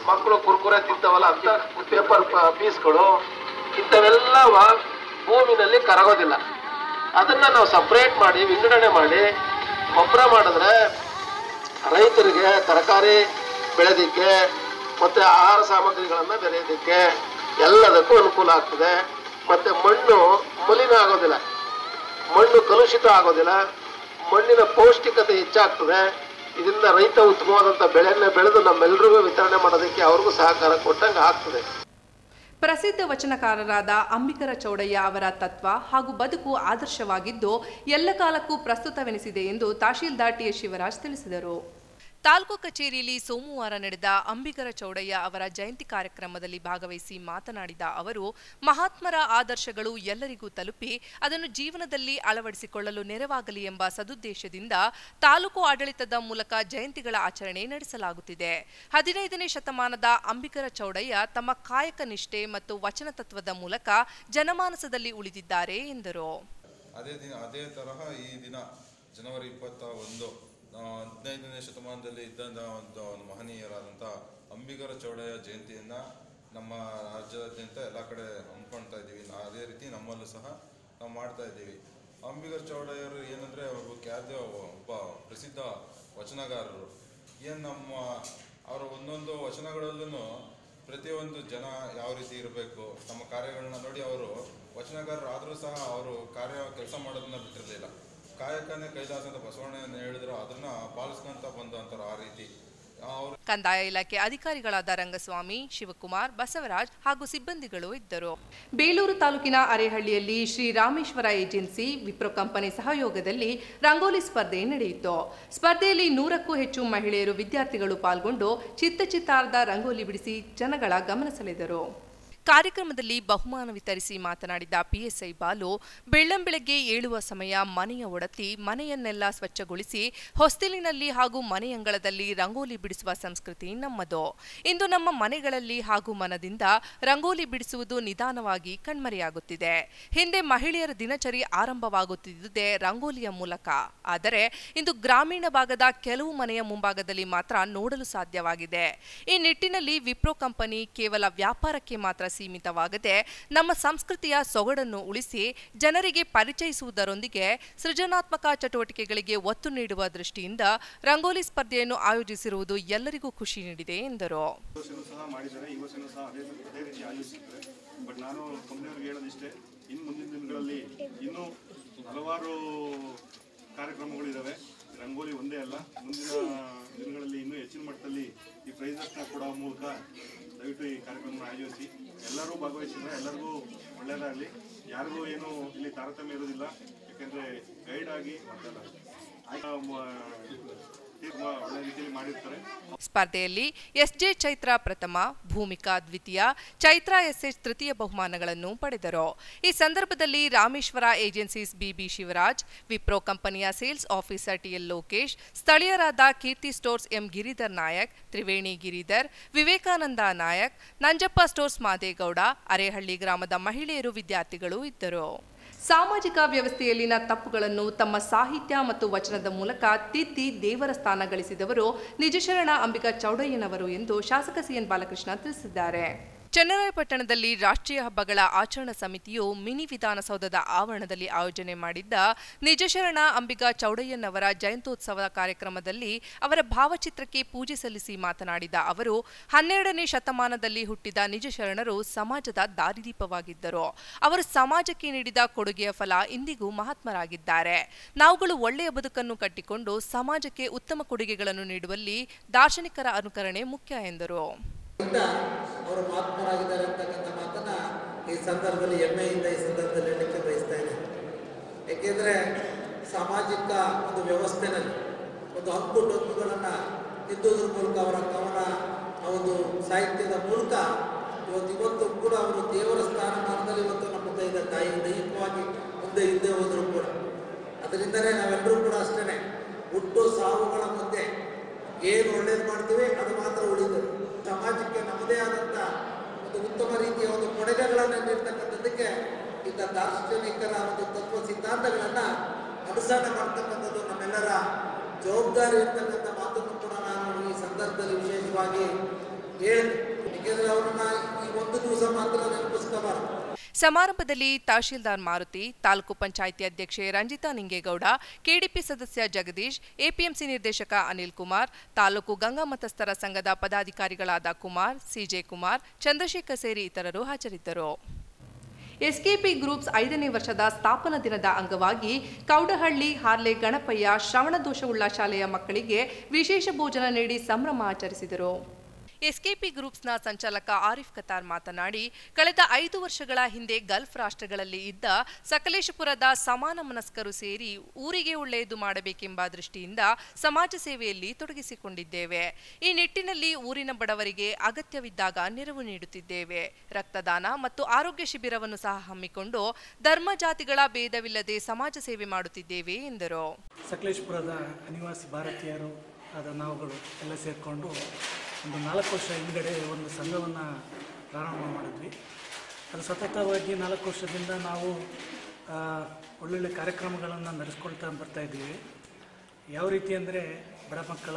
ಮಕ್ಕಳು ಕುರ್ಕುರೆ ತಿಂತವಲ್ಲ ಅಂತ ಪೇಪರ್ ಪೀಸ್ಗಳು ಇಂಥವೆಲ್ಲ ಭೂಮಿನಲ್ಲಿ ಕರಗೋದಿಲ್ಲ. ಅದನ್ನ ನಾವು ಸಪರೇಟ್ ಮಾಡಿ ವಿಂಗಡಣೆ ಮಾಡಿ ಗೊಬ್ಬರ ಮಾಡಿದ್ರೆ ರೈತರಿಗೆ ತರಕಾರಿ ಬೆಳೆದಿಕ್ಕೆ ಮತ್ತೆ ಆಹಾರ ಸಾಮಗ್ರಿಗಳನ್ನ ಬೆಳೆಯೋದಕ್ಕೆ ಎಲ್ಲದಕ್ಕೂ ಅನುಕೂಲ ಆಗ್ತದೆ. ಮತ್ತೆ ಮಣ್ಣು ಮಲಿನ ಆಗೋದಿಲ್ಲ, ಮಣ್ಣು ಕಲುಷಿತ ಆಗೋದಿಲ್ಲ, ಮಣ್ಣಿನ ಪೌಷ್ಟಿಕತೆ ಹೆಚ್ಚಾಗ್ತದೆ. ಇದರಿಂದ ರೈತ ಉತ್ತಮವಾದಂಥ ಬೆಳೆಯನ್ನ ಬೆಳೆದು ನಮ್ಮೆಲ್ಲರಿಗೂ ವಿತರಣೆ ಮಾಡೋದಕ್ಕೆ ಅವ್ರಿಗೂ ಸಹಕಾರ ಕೊಟ್ಟಂಗೆ ಆಗ್ತದೆ. ಪ್ರಸಿದ್ಧ ವಚನಕಾರರಾದ ಅಂಬಿಗರ ಚೌಡಯ್ಯ ಅವರ ತತ್ವ ಹಾಗೂ ಬದುಕು ಆದರ್ಶವಾಗಿದ್ದು ಎಲ್ಲ ಕಾಲಕ್ಕೂ ಪ್ರಸ್ತುತವೆನಿಸಿದೆ ಎಂದು ತಹಶೀಲ್ದಾರ್ ಟಿ.ಎಸ್. ಶಿವರಾಜ್ ತಿಳಿಸಿದರು. ತಾಲೂಕು ಕಚೇರಿಯಲ್ಲಿ ಸೋಮವಾರ ನಡೆದ ಅಂಬಿಗರ ಚೌಡಯ್ಯ ಅವರ ಜಯಂತಿ ಕಾರ್ಯಕ್ರಮದಲ್ಲಿ ಭಾಗವಹಿಸಿ ಮಾತನಾಡಿದ ಅವರು, ಮಹಾತ್ಮರ ಆದರ್ಶಗಳು ಎಲ್ಲರಿಗೂ ತಲುಪಿ ಅದನ್ನು ಜೀವನದಲ್ಲಿ ಅಳವಡಿಸಿಕೊಳ್ಳಲು ನೆರವಾಗಲಿ ಎಂಬ ಸದುದ್ದೇಶದಿಂದ ತಾಲೂಕು ಆಡಳಿತದ ಮೂಲಕ ಜಯಂತಿಗಳ ಆಚರಣೆ ನಡೆಸಲಾಗುತ್ತಿದೆ. 15ನೇ ಶತಮಾನದ ಅಂಬಿಗರ ಚೌಡಯ್ಯ ತಮ್ಮ ಕಾಯಕ ನಿಷ್ಠೆ ಮತ್ತು ವಚನ ತತ್ವದ ಮೂಲಕ ಜನಮಾನಸದಲ್ಲಿ ಉಳಿದಿದ್ದಾರೆ ಎಂದರು. ಅದೇ ತರಹ ಈ ದಿನ ಜನವರಿ 21 15ನೇ ಶತಮಾನದಲ್ಲಿ ಇದ್ದಂಥ ಒಂದು ಮಹನೀಯರಾದಂಥ ಅಂಬಿಗರ ಚೌಡಯ್ಯ ಜಯಂತಿಯನ್ನು ನಮ್ಮ ರಾಜ್ಯಾದ್ಯಂತ ಎಲ್ಲ ಕಡೆ ಹಮ್ಮಿಕೊಳ್ತಾ ಇದ್ದೀವಿ. ಅದೇ ರೀತಿ ನಮ್ಮಲ್ಲೂ ಸಹ ನಾವು ಮಾಡ್ತಾ ಇದ್ದೀವಿ. ಅಂಬಿಗರ ಚೌಡಯ್ಯರು ಏನಂದರೆ ಅವರು ಒಬ್ಬ ಪ್ರಸಿದ್ಧ ವಚನಗಾರರು. ಏನು ಅವರ ಒಂದೊಂದು ವಚನಗಳಲ್ಲೂ ಪ್ರತಿಯೊಂದು ಜನ ಯಾವ ರೀತಿ ಇರಬೇಕು, ನಮ್ಮ ಕಾರ್ಯಗಳನ್ನ ನೋಡಿ ಅವರು ವಚನಗಾರರಾದರೂ ಸಹ ಅವರು ಕೆಲಸ ಮಾಡೋದನ್ನ ಬಿಟ್ಟಿರಲಿಲ್ಲ. ಕಾಯಕನೇ ಕೈಲಾಸ ಅಂತ ಬಸವಣ್ಣನ ಹೇಳಿದ್ರು, ಅದನ್ನ ಪಾಲಿಸ್ಕೊಂತ ಬಂದಂತರ ಆ ರೀತಿ. ಕಂದಾಯ ಇಲಾಖೆ ಅಧಿಕಾರಿಗಳಾದ ರಂಗಸ್ವಾಮಿ, ಶಿವಕುಮಾರ್, ಬಸವರಾಜ್ ಹಾಗೂ ಸಿಬ್ಬಂದಿಗಳು ಇದ್ದರು. ಬೇಲೂರು ತಾಲೂಕಿನ ಅರೇಹಳ್ಳಿಯಲ್ಲಿ ಶ್ರೀ ರಾಮೇಶ್ವರ ಏಜೆನ್ಸಿ, ವಿಪ್ರೋ ಕಂಪನಿ ಸಹಯೋಗದಲ್ಲಿ ರಂಗೋಲಿ ಸ್ಪರ್ಧೆ ನಡೆಯಿತು. ಸ್ಪರ್ಧೆಯಲ್ಲಿ 100ಕ್ಕೂ ಹೆಚ್ಚು ಮಹಿಳೆಯರು, ವಿದ್ಯಾರ್ಥಿಗಳು ಪಾಲ್ಗೊಂಡು ಚಿತ್ತಾರದ ರಂಗೋಲಿ ಬಿಡಿಸಿ ಜನಗಳ ಗಮನ ಸೆಳೆದರು. ಕಾರ್ಯಕ್ರಮದಲ್ಲಿ ಬಹುಮಾನ ವಿತರಿಸಿ ಮಾತನಾಡಿದ ಪಿಎಸ್ಐ ಬಾಲು, ಬೆಳ್ಳಂಬೆಳಗ್ಗೆ ಏಳುವ ಸಮಯ ಮನೆಯ ಒಡತಿ ಮನೆಯನ್ನೆಲ್ಲ ಸ್ವಚ್ಛಗೊಳಿಸಿ ಹೊಸ್ತಿಲಿನಲ್ಲಿ ಹಾಗೂ ಮನೆಯಂಗಳದಲ್ಲಿ ರಂಗೋಲಿ ಬಿಡಿಸುವ ಸಂಸ್ಕೃತಿ ನಮ್ಮದು. ಇಂದು ನಮ್ಮ ಮನೆಗಳಲ್ಲಿ ಹಾಗೂ ಮನದಿಂದ ರಂಗೋಲಿ ಬಿಡಿಸುವುದು ನಿಧಾನವಾಗಿ ಕಣ್ಮರೆಯಾಗುತ್ತಿದೆ. ಹಿಂದೆ ಮಹಿಳೆಯರ ದಿನಚರಿ ಆರಂಭವಾಗುತ್ತಿದ್ದುದೇ ರಂಗೋಲಿಯ ಮೂಲಕ. ಆದರೆ ಇಂದು ಗ್ರಾಮೀಣ ಭಾಗದ ಕೆಲವು ಮನೆಯ ಮುಂಭಾಗದಲ್ಲಿ ಮಾತ್ರ ನೋಡಲು ಸಾಧ್ಯವಾಗಿದೆ. ಈ ನಿಟ್ಟಿನಲ್ಲಿ ವಿಪ್ರೋ ಕಂಪನಿ ಕೇವಲ ವ್ಯಾಪಾರಕ್ಕೆ ಮಾತ್ರ ಸೀಮಿತವಾಗದೆ ನಮ್ಮ ಸಂಸ್ಕೃತಿಯ ಸೊಗಡನ್ನು ಉಳಿಸಿ ಜನರಿಗೆ ಪರಿಚಯಿಸುವುದರೊಂದಿಗೆ ಸೃಜನಾತ್ಮಕ ಚಟುವಟಿಕೆಗಳಿಗೆ ಒತ್ತು ನೀಡುವ ದೃಷ್ಟಿಯಿಂದ ರಂಗೋಲಿ ಸ್ಪರ್ಧೆಯನ್ನು ಆಯೋಜಿಸಿರುವುದು ಎಲ್ಲರಿಗೂ ಖುಷಿ ನೀಡಿದೆ ಎಂದರು. ಮುಂದಿನ ದಿನಗಳಲ್ಲಿ ಇನ್ನೂ ಹಲವಾರು ಕಾರ್ಯಕ್ರಮಗಳಿದ್ದಾವೆ. ರಂಗೋಲಿ ಒಂದೇ ಅಲ್ಲ, ಮುಂದಿನ ದಿನಗಳಲ್ಲಿ ಇನ್ನೂ ಹೆಚ್ಚಿನ ಮಟ್ಟದಲ್ಲಿ ಈ ಪ್ರೈಸಸ್ನ ಕೊಡುವ ಮೂಲಕ ದಯವಿಟ್ಟು ಈ ಕಾರ್ಯಕ್ರಮ ಆಯೋಜಿಸಿ ಎಲ್ಲರೂ ಭಾಗವಹಿಸಿದ್ರೆ ಎಲ್ಲರಿಗೂ ಒಳ್ಳೆಯದಾಗಲಿ. ಯಾರಿಗೂ ಏನು ಇಲ್ಲಿ ತಾರತಮ್ಯ ಇರೋದಿಲ್ಲ. ಯಾಕೆಂದರೆ ಗೈಡ್ ಆಗಿ ಒಳ್ಳೆ ರೀತಿಯಲ್ಲಿ ಮಾಡಿರ್ತಾರೆ. ಸ್ಪರ್ಧೆಯಲ್ಲಿ ಎಸ್ಜೆ ಚೈತ್ರ ಪ್ರಥಮ, ಭೂಮಿಕಾ ದ್ವಿತೀಯ, ಚೈತ್ರ ಎಸ್ಎಚ್ ತೃತೀಯ ಬಹುಮಾನಗಳನ್ನು ಪಡೆದರು. ಈ ಸಂದರ್ಭದಲ್ಲಿ Rameshwara agencies BB Shivaraj, Wipro ಕಂಪನಿಯ ಸೇಲ್ಸ್ ಆಫೀಸರ್ ಟಿಎಲ್ ಲೋಕೇಶ್, ಸ್ಥಳೀಯರಾದ Keerthi stores M Giridhar Nayak, Triveni Giridhar, Vivekananda Nayak, Nanjappa stores Madegowda, Arehalli ಗ್ರಾಮದ ಮಹಿಳೆಯರು, ವಿದ್ಯಾರ್ಥಿಗಳು ಇದ್ದರು. ಸಾಮಾಜಿಕ ವ್ಯವಸ್ಥೆಯಲ್ಲಿನ ತಪ್ಪುಗಳನ್ನು ತಮ್ಮ ಸಾಹಿತ್ಯ ಮತ್ತು ವಚನದ ಮೂಲಕ ತಿದ್ದಿ ದೇವರ ಸ್ಥಾನ ಗಳಿಸಿದವರು ನಿಜಶರಣ ಅಂಬಿಗ ಚೌಡಯ್ಯನವರು ಎಂದು ಶಾಸಕ ಸಿಎನ್ ಬಾಲಕೃಷ್ಣ ತಿಳಿಸಿದ್ದಾರೆ. ಚನ್ನರಾಯಪಟ್ಟಣದಲ್ಲಿ ರಾಷ್ಟ್ರೀಯ ಹಬ್ಬಗಳ ಆಚರಣಾ ಸಮಿತಿಯು ಮಿನಿ ವಿಧಾನಸೌಧದ ಆವರಣದಲ್ಲಿ ಆಯೋಜನೆ ಮಾಡಿದ್ದ ನಿಜಶರಣ ಅಂಬಿಗ ಚೌಡಯ್ಯನವರ ಜಯಂತ್ಯೋತ್ಸವ ಕಾರ್ಯಕ್ರಮದಲ್ಲಿ ಅವರ ಭಾವಚಿತ್ರಕ್ಕೆ ಪೂಜೆ ಸಲ್ಲಿಸಿ ಮಾತನಾಡಿದ ಅವರು 12ನೇ ಶತಮಾನದಲ್ಲಿ ಹುಟ್ಟಿದ ನಿಜಶರಣರು ಸಮಾಜದ ದಾರಿದೀಪವಾಗಿದ್ದರು. ಅವರು ಸಮಾಜಕ್ಕೆ ನೀಡಿದ ಕೊಡುಗೆಯ ಫಲ ಇಂದಿಗೂ ಮಹಾತ್ಮರಾಗಿದ್ದಾರೆ. ನಾವುಗಳು ಒಳ್ಳೆಯ ಬದುಕನ್ನು ಕಟ್ಟಿಕೊಂಡು ಸಮಾಜಕ್ಕೆ ಉತ್ತಮ ಕೊಡುಗೆಗಳನ್ನು ನೀಡುವಲ್ಲಿ ದಾರ್ಶನಿಕರ ಅನುಕರಣೆ ಮುಖ್ಯ ಎಂದರು. ಅವರು ಮಹಾತ್ಮರಾಗಿದ್ದಾರೆ ಅಂತಕ್ಕಂಥ ಮಾತನ್ನ ಈ ಸಂದರ್ಭದಲ್ಲಿ ಹೆಮ್ಮೆಯಿಂದ ಈ ಸಂದರ್ಭದಲ್ಲಿ ಹೇಳಲಿಕ್ಕೆ ಬಯಸ್ತಾ ಇದ್ದೇನೆ. ಏಕೆಂದರೆ ಸಾಮಾಜಿಕ ಒಂದು ವ್ಯವಸ್ಥೆನಲ್ಲಿ ಒಂದು ಹಕ್ಕುಗಳನ್ನು ತಿದ್ದುವುದರ ಮೂಲಕ ಅವರ ಕವನ ಒಂದು ಸಾಹಿತ್ಯದ ಮೂಲಕ ಇವತ್ತು ಕೂಡ ಅವರು ದೇವರ ಸ್ಥಾನಮಾನದಲ್ಲಿ ಇವತ್ತು ನಮ್ಮ ಮುಂದೆ ಇದೆ. ದೈಹಿಕವಾಗಿ ಮುಂದೆ ಹಿಂದೆ ಹೋದರೂ ಕೂಡ ಅದರಿಂದಲೇ ನಾವೆಲ್ಲರೂ ಕೂಡ ಅಷ್ಟೇ ಹುಟ್ಟು ಸಾವುಗಳ ಮಧ್ಯೆ ಏನು ಒಳ್ಳೇದು ಮಾಡ್ತೀವಿ ಅದು ಮಾತ್ರ ಉಳಿದು ಸಮಾಜಕ್ಕೆ ನಮ್ಮದೇ ಆದಂಥ ಒಂದು ಉತ್ತಮ ರೀತಿಯ ಒಂದು ಕೊಡುಗೆಗಳನ್ನು ನೀಡ್ತಕ್ಕಂಥದ್ದಕ್ಕೆ ಇಂಥ ದಾರ್ಶನಿಕರ ಒಂದು ತತ್ವ ಸಿದ್ಧಾಂತಗಳನ್ನು ಅನುಸರಣೆ ಮಾಡ್ತಕ್ಕಂಥದ್ದು ನಮ್ಮೆಲ್ಲರ ಜವಾಬ್ದಾರಿ ಇರ್ತಕ್ಕಂಥ ಮಾತನ್ನು ಕೂಡ ನಾನು ಈ ಸಂದರ್ಭದಲ್ಲಿ ವಿಶೇಷವಾಗಿ ಹೇಳಿದೆ. ಏಕೆಂದರೆ ಅವರನ್ನ ಈ ಒಂದು ದಿವಸ ಮಾತ್ರ ನೆನಪಿಸ್ಕೋಬಾರದು. ಸಮಾರಂಭದಲ್ಲಿ ತಹಶೀಲ್ದಾರ್ ಮಾರುತಿ, ತಾಲೂಕು ಪಂಚಾಯಿತಿ ಅಧ್ಯಕ್ಷೆ ರಂಜಿತಾ ನಿಂಗೇಗೌಡ, ಕೆಡಿಪಿ ಸದಸ್ಯ ಜಗದೀಶ್, ಎಪಿಎಂಸಿ ನಿರ್ದೇಶಕ ಅನಿಲ್ ಕುಮಾರ್, ತಾಲೂಕು ಗಂಗಾ ಮತಸ್ಥರ ಸಂಘದ ಪದಾಧಿಕಾರಿಗಳಾದ ಕುಮಾರ್, ಸಿಜೆ ಕುಮಾರ್, ಚಂದ್ರಶೇಖರ್ ಸೇರಿ ಇತರರು ಹಾಜರಿದ್ದರು. ಎಸ್ಕೆಪಿ ಗ್ರೂಪ್ಸ್ 5ನೇ ವರ್ಷದ ಸ್ಥಾಪನಾ ದಿನದ ಅಂಗವಾಗಿ ಕೌಡಹಳ್ಳಿ ಹಾರ್ಲೆ ಗಣಪಯ್ಯ ಶ್ರವಣದೋಷವುಳ್ಳ ಶಾಲೆಯ ಮಕ್ಕಳಿಗೆ ವಿಶೇಷ ಭೋಜನ ನೀಡಿ ಸಂಭ್ರಮ ಆಚರಿಸಿದರು. ಎಸ್ಕೆಪಿ ಗ್ರೂಪ್ಸ್ನ ಸಂಚಾಲಕ ಆರಿಫ್ ಕತಾರ್ ಮಾತನಾಡಿ, ಕಳೆದ 5 ವರ್ಷಗಳ ಹಿಂದೆ ಗಲ್ಫ್ ರಾಷ್ಟ್ರಗಳಲ್ಲಿ ಇದ್ದ ಸಕಲೇಶಪುರದ ಸಮಾನ ಮನಸ್ಕರು ಸೇರಿ ಊರಿಗೆ ಒಳ್ಳೆಯದು ಮಾಡಬೇಕೆಂಬ ದೃಷ್ಟಿಯಿಂದ ಸಮಾಜ ಸೇವೆಯಲ್ಲಿ ತೊಡಗಿಸಿಕೊಂಡಿದ್ದೇವೆ. ಈ ನಿಟ್ಟಿನಲ್ಲಿ ಊರಿನ ಬಡವರಿಗೆ ಅಗತ್ಯವಿದ್ದಾಗ ನೆರವು ನೀಡುತ್ತಿದ್ದೇವೆ. ರಕ್ತದಾನ ಮತ್ತು ಆರೋಗ್ಯ ಶಿಬಿರವನ್ನು ಸಹ ಹಮ್ಮಿಕೊಂಡು ಧರ್ಮ ಜಾತಿಗಳ ಭೇದವಿಲ್ಲದೆ ಸಮಾಜ ಸೇವೆ ಮಾಡುತ್ತಿದ್ದೇವೆ ಎಂದರು. ಸಕಲೇಶಪುರದ ಅನಿವಾಸಿ ಭಾರತೀಯರು ಆದ ನಾವುಗಳು ಎಲ್ಲ ಸೇರಿಕೊಂಡು ಒಂದು 4 ವರ್ಷ ಹಿಂದಗಡೆ ಒಂದು ಸಂಘವನ್ನು ಪ್ರಾರಂಭ ಮಾಡಿದ್ವಿ. ಅದು ಸತತವಾಗಿ 4 ವರ್ಷದಿಂದ ನಾವು ಒಳ್ಳೊಳ್ಳೆ ಕಾರ್ಯಕ್ರಮಗಳನ್ನು ನಡೆಸ್ಕೊಳ್ತಾ ಬರ್ತಾ ಇದ್ದೀವಿ. ಯಾವ ರೀತಿ ಅಂದರೆ ಬಡ ಮಕ್ಕಳ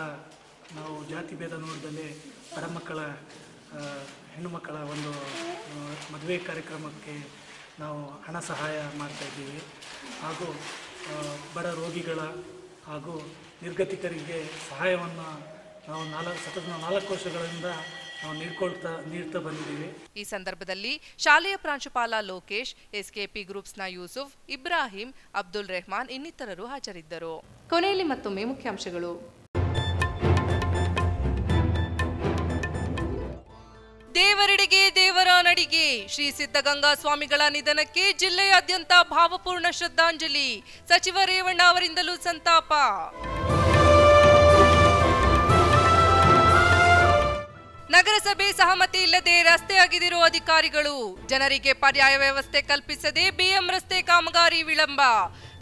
ನಾವು ಜಾತಿ ಭೇದ ನೋಡಿದಲ್ಲಿ ಬಡ ಮಕ್ಕಳ ಹೆಣ್ಣು ಮಕ್ಕಳ ಒಂದು ಮದುವೆ ಕಾರ್ಯಕ್ರಮಕ್ಕೆ ನಾವು ಹಣ ಸಹಾಯ ಮಾಡ್ತಾಯಿದ್ದೀವಿ. ಹಾಗೂ ಬಡ ರೋಗಿಗಳ ಹಾಗೂ ನಿರ್ಗತಿಕರಿಗೆ ಸಹಾಯವನ್ನು ನಾವು 4 ವರ್ಷಗಳಿಂದ ನಾವು ನೀಡ್ತಾ ಬಂದಿದ್ದೀವಿ. ಈ ಸಂದರ್ಭದಲ್ಲಿ ಶಾಲೆಯ ಪ್ರಾಂಶುಪಾಲ ಲೋಕೇಶ್, ಎಸ್ಕೆಪಿ ಗ್ರೂಪ್ಸ್ನ ಯೂಸುಫ್, ಇಬ್ರಾಹಿಂ, ಅಬ್ದುಲ್ ರೆಹಮಾನ್ ಇನ್ನಿತರರು ಹಾಜರಿದ್ದರು. ಕೊನೆಯಲ್ಲಿ ಮತ್ತೊಮ್ಮೆ ಮುಖ್ಯಾಂಶಗಳು. ದೇವರೆಡೆಗೆ ದೇವರ ನಡಿಗೆ. ಶ್ರೀ ಸಿದ್ಧಗಂಗಾ ಸ್ವಾಮಿಗಳ ನಿಧನಕ್ಕೆ ಜಿಲ್ಲೆಯಾದ್ಯಂತ ಭಾವಪೂರ್ಣ ಶ್ರದ್ಧಾಂಜಲಿ. ಸಚಿವ ರೇವಣ್ಣ ಅವರಿಂದಲೂ ಸಂತಾಪ. ನಗರಸಭೆ ಸಹಮತಿ ಇಲ್ಲದೆ ರಸ್ತೆ ಅಗೆದಿರುವ ಅಧಿಕಾರಿಗಳು. ಜನರಿಗೆ ಪರ್ಯಾಯ ವ್ಯವಸ್ಥೆ ಕಲ್ಪಿಸದೆ ಬಿಎಂ ರಸ್ತೆ ಕಾಮಗಾರಿ ವಿಳಂಬ.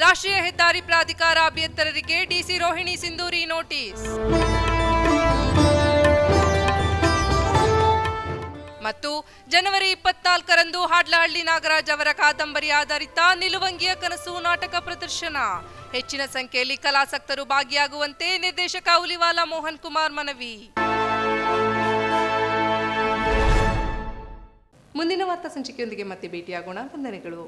ರಾಷ್ಟ್ರೀಯ ಹೆದ್ದಾರಿ ಪ್ರಾಧಿಕಾರ ಅಭ್ಯರ್ಥರಿಗೆ ಡಿಸಿ ರೋಹಿಣಿ ಸಿಂಧೂರಿ ನೋಟಿಸ್. ಮತ್ತು ಜನವರಿ 24ರಂದು ಹಾಡ್ಲಹಳ್ಳಿ ನಾಗರಾಜ್ ಅವರ ಕಾದಂಬರಿ ಆಧಾರಿತ ನಿಲುವಂಗಿಯ ಕನಸು ನಾಟಕ ಪ್ರದರ್ಶನ. ಹೆಚ್ಚಿನ ಸಂಖ್ಯೆಯಲ್ಲಿ ಕಲಾಸಕ್ತರು ಭಾಗಿಯಾಗುವಂತೆ ನಿರ್ದೇಶಕ ಹುಲಿವಾಲ ಮೋಹನ್ ಕುಮಾರ್ ಮನವಿ. ಮುಂದಿನ ವಾರ್ತಾ ಸಂಚಿಕೆಯೊಂದಿಗೆ ಮತ್ತೆ ಭೇಟಿಯಾಗೋಣ. ವಂದನೆಗಳು.